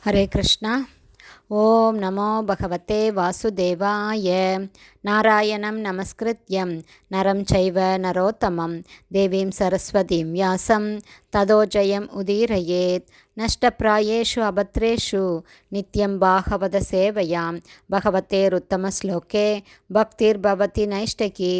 ஹரே கிருஷ்ணா. ஓம் நமோ பகவதே வாசுதேவாய. நாராயணம் நமஸ்கிருத்யம் நரம் சைவ நரோத்தமம் தேவீம் சரஸ்வதீம் வியாசம் ததோ ஜெயம் உதீரயேத். நஷ்டப்ராயேஷு அபத்ரேஷு நித்யம் பாகவத சேவையாம் பகவதேருத்தம ஸ்லோகே பக்திர் பவதி நைஷ்டகி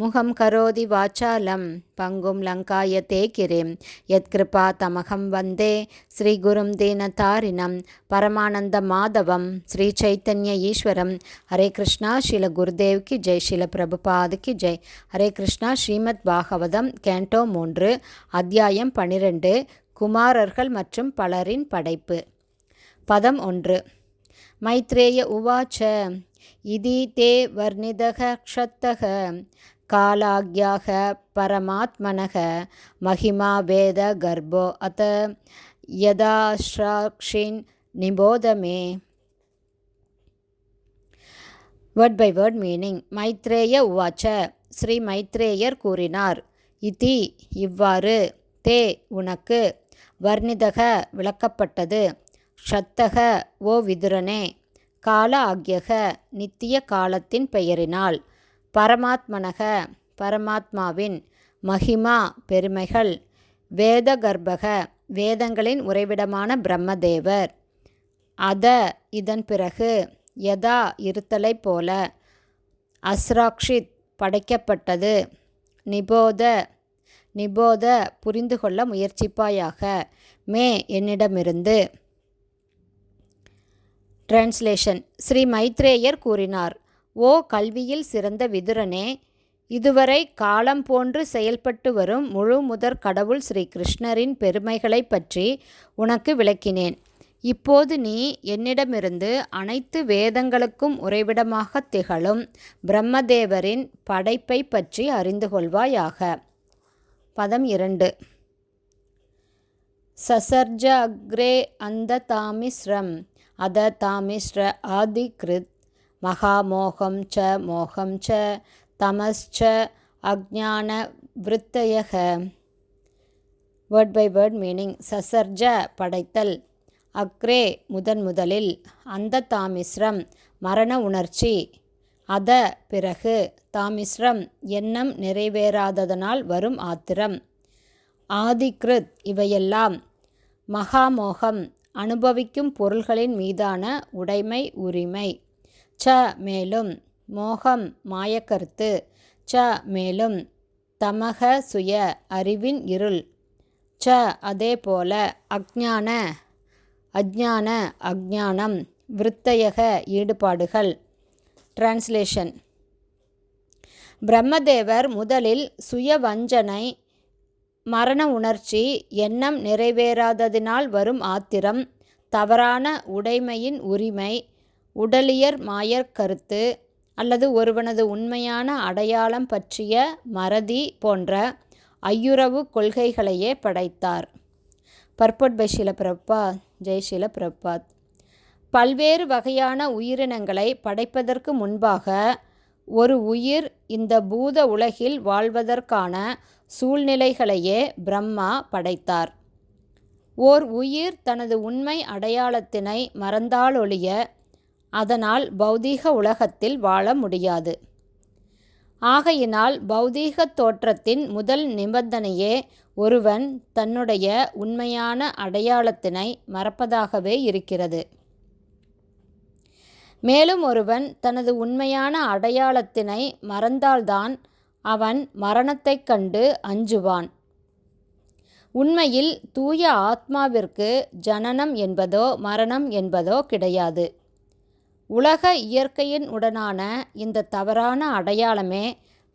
முகம் கரோதி வாசாலம் பங்கும் லங்காயதே கிரிம் யத்கிருபா தமகம் வந்தே ஸ்ரீகுரும் தீனதாரிணம் பரமானந்த மாதவம் ஸ்ரீ சைத்தன்ய ஈஸ்வரம். ஹரே கிருஷ்ணா. ஸ்ரீல குருதேவ் கி ஜெய். ஸ்ரீல பிரபுபாத் கி ஜெய். ஹரே கிருஷ்ணா. ஸ்ரீமத் பாகவதம் கேண்டோ 3 அத்தியாயம் 12 குமாரர்கள் மற்றும் பலரின் படைப்பு. பதம் 1. மைத்ரேய உவாச்ச இதி தே வர்ணிதக க்ஷத்தக காலாக்யாக பரமாத்மனக மகிமா வேத கர்ப்போ அத யதாஸ்ராக்ஷின் நிபோதமே. Word by word meaning. Maitreya உவாச்ச ஸ்ரீ மைத்ரேயர் கூறினார். இதி இவ்வாறு, தே உனக்கு, வர்ணிதக விளக்கப்பட்டது, க்ஷத்தக ஓ விதுரனே, கால ஆக்யக நித்திய காலத்தின் பெயரினால், பரமாத்மனக பரமாத்மாவின், மகிமா பெருமைகள், வேத கர்ப்பக வேதங்களின் உறைவிடமான பிரம்மதேவர், அத இதன் பிறகு, யதா இருத்தலை போல, அஸ்ராக்ஷித் படைக்கப்பட்டது, நிபோத நிபோத புரிந்து கொள்ள முயற்சிப்பாயாக, மே என்னிடமிருந்து. டிரான்ஸ்லேஷன். ஸ்ரீ மைத்ரேயர் கூறினார். ஓ கல்வியில் சிறந்த விதுரனே, இதுவரை காலம் போன்று செயல்பட்டு வரும் முழு முதற் கடவுள் ஸ்ரீ கிருஷ்ணரின் பெருமைகளை பற்றி உனக்கு விளக்கினேன். இப்போது நீ என்னிடமிருந்து அனைத்து வேதங்களுக்கும் உறைவிடமாக திகழும் பிரம்மதேவரின் படைப்பை பற்றி அறிந்து கொள்வாயாக. பதம் 2. சசர்ஜ அக்ரே அந்த தாமிஸ்ரம் அத தாமிஸ்ர ஆதிக்ருத் மகாமோகம் ச மோகம் ச தமஸ்ச அஜ்ஞான விருத்தயக. Word by word meaning. சசர்ஜ படைத்தல், அக்ரே முதலில், அந்த தாமிஸ்ரம் மரண உணர்ச்சி, அத பிறகு, தாமிஸ்ரம் எண்ணம் நிறைவேறாததனால் வரும் ஆத்திரம், ஆதிக்ருத் இவையெல்லாம், மகாமோகம் அனுபவிக்கும் பொருள்களின் மீதான உடைமை உரிமை, ச மேலும், மோகம் மாயக்கருத்து, ச மேலும், தமக சுய அறிவின் இருள், ச அதேபோல, அஜ்ஞான அஜ்ஞானம், விருத்தயக ஈடுபாடுகள். டிரான்ஸ்லேஷன். பிரம்மதேவர் முதலில் சுய வஞ்சனை, மரண உணர்ச்சி, எண்ணம் நிறைவேறாததினால் வரும் ஆத்திரம், தவறான உடைமையின் உரிமை, உடலியற் மாயக்கருத்து அல்லது ஒருவனது உண்மையான அடையாளம் பற்றிய மறதி போன்ற ஐயுறவு கொள்கைகளையே படைத்தார். Purport by Srila Prabhupada. ஜெய் ஸ்ரீல பிரபுபாத். பல்வேறு வகையான உயிரினங்களை படைப்பதற்கு முன்பாக ஒரு உயிர் இந்த பூத உலகில் வாழ்வதற்கான சூழ்நிலைகளையே பிரம்மா படைத்தார். ஓர் உயிர் தனது உண்மை அடையாளத்தினை மறந்தாலொழிய அதனால் பௌதீக உலகத்தில் வாழ முடியாது. ஆகையினால் பௌதீக தோற்றத்தின் முதல் நிபந்தனையே ஒருவன் தன்னுடைய உண்மையான அடையாளத்தினை மறப்பதாகவே இருக்கிறது. மேலும் ஒருவன் தனது உண்மையான அடையாளத்தினை மறந்தால்தான் அவன் மரணத்தைக் கண்டு அஞ்சுவான். உண்மையில் தூய ஆத்மாவிற்கு ஜனனம் என்பதோ மரணம் என்பதோ கிடையாது. உலக இயற்கையின் உடனான இந்த தவறான அடையாளமே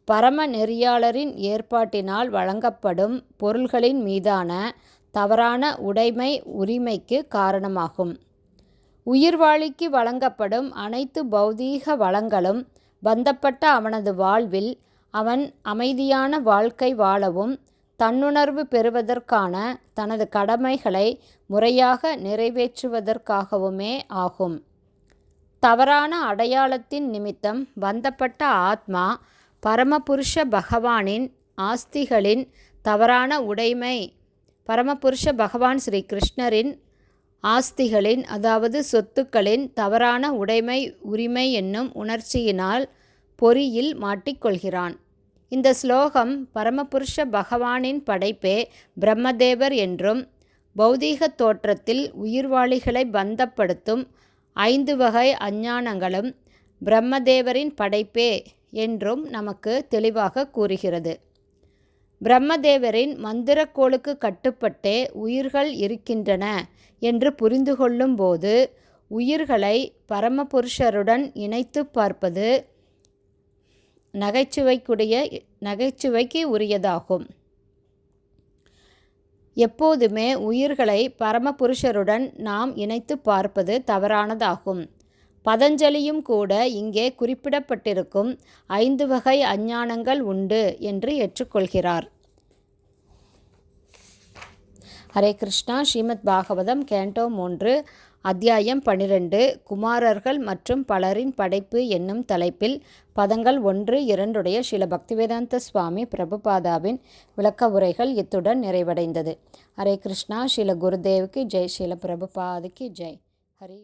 பரம நெறியாளரின் ஏற்பாட்டினால் வழங்கப்படும் பொருள்களின் மீதான தவறான உடைமை உரிமைக்கு காரணமாகும். உயிர்வாழிக்கு வழங்கப்படும் அனைத்து பௌதீக வளங்களும் பந்தப்பட்ட அவனது வாழ்வில் அவன் அமைதியான வாழ்க்கை வாழவும் தன்னுணர்வு பெறுவதற்கான தனது கடமைகளை முறையாக நிறைவேற்றுவதற்காகவுமே ஆகும். தவறான அடையாளத்தின் நிமித்தம் பந்தப்பட்ட ஆத்மா பரமபுருஷ பகவானின் ஆஸ்திகளின் தவறான உடைமை, பரமபுருஷ பகவான் ஸ்ரீ கிருஷ்ணரின் ஆஸ்திகளின் அதாவது சொத்துக்களின் தவறான உரிமை என்னும் உணர்ச்சியினால் பொறியில் மாட்டிக்கொள்கிறான். இந்த ஸ்லோகம் பரமபுருஷ பகவானின் படைப்பே பிரம்மதேவர் என்றும் பௌதீக தோற்றத்தில் உயிர்வாளிகளை பந்தப்படுத்தும் 5 வகை அஞ்ஞானங்களும் பிரம்மதேவரின் படைப்பே என்றும் நமக்கு தெளிவாக கூறுகிறது. பிரம்மதேவரின் மந்திரக்கோளுக்கு கட்டுப்பட்டே உயிர்கள் இருக்கின்றன என்று புரிந்து கொள்ளும் போது உயிர்களை பரமபுருஷருடன் இணைத்து பார்ப்பது நகைச்சுவைக்கு உரியதாகும். எப்போதுமே உயிர்களை பரமபுருஷருடன் நாம் இணைத்து பார்ப்பது தவறானதாகும். பதஞ்சலியும் கூட இங்கே குறிப்பிடப்பட்டிருக்கும் 5 வகை அஞ்ஞானங்கள் உண்டு என்று ஏற்றுக்கொள்கிறார். ஹரே கிருஷ்ணா. ஸ்ரீமத் பாகவதம் கேண்டோ 3 அத்தியாயம் 12 குமாரர்கள் மற்றும் பலரின் படைப்பு என்னும் தலைப்பில் பதங்கள் 1, 2 ஸ்ரீல பக்திவேதாந்த சுவாமி பிரபுபாதாவின் விளக்க உரைகள் இத்துடன் நிறைவடைந்தது. ஹரே கிருஷ்ணா. ஸ்ரீல குருதேவுக்கு ஜெய். ஸ்ரீல பிரபுபாதுக்கு ஜெய். ஹரி.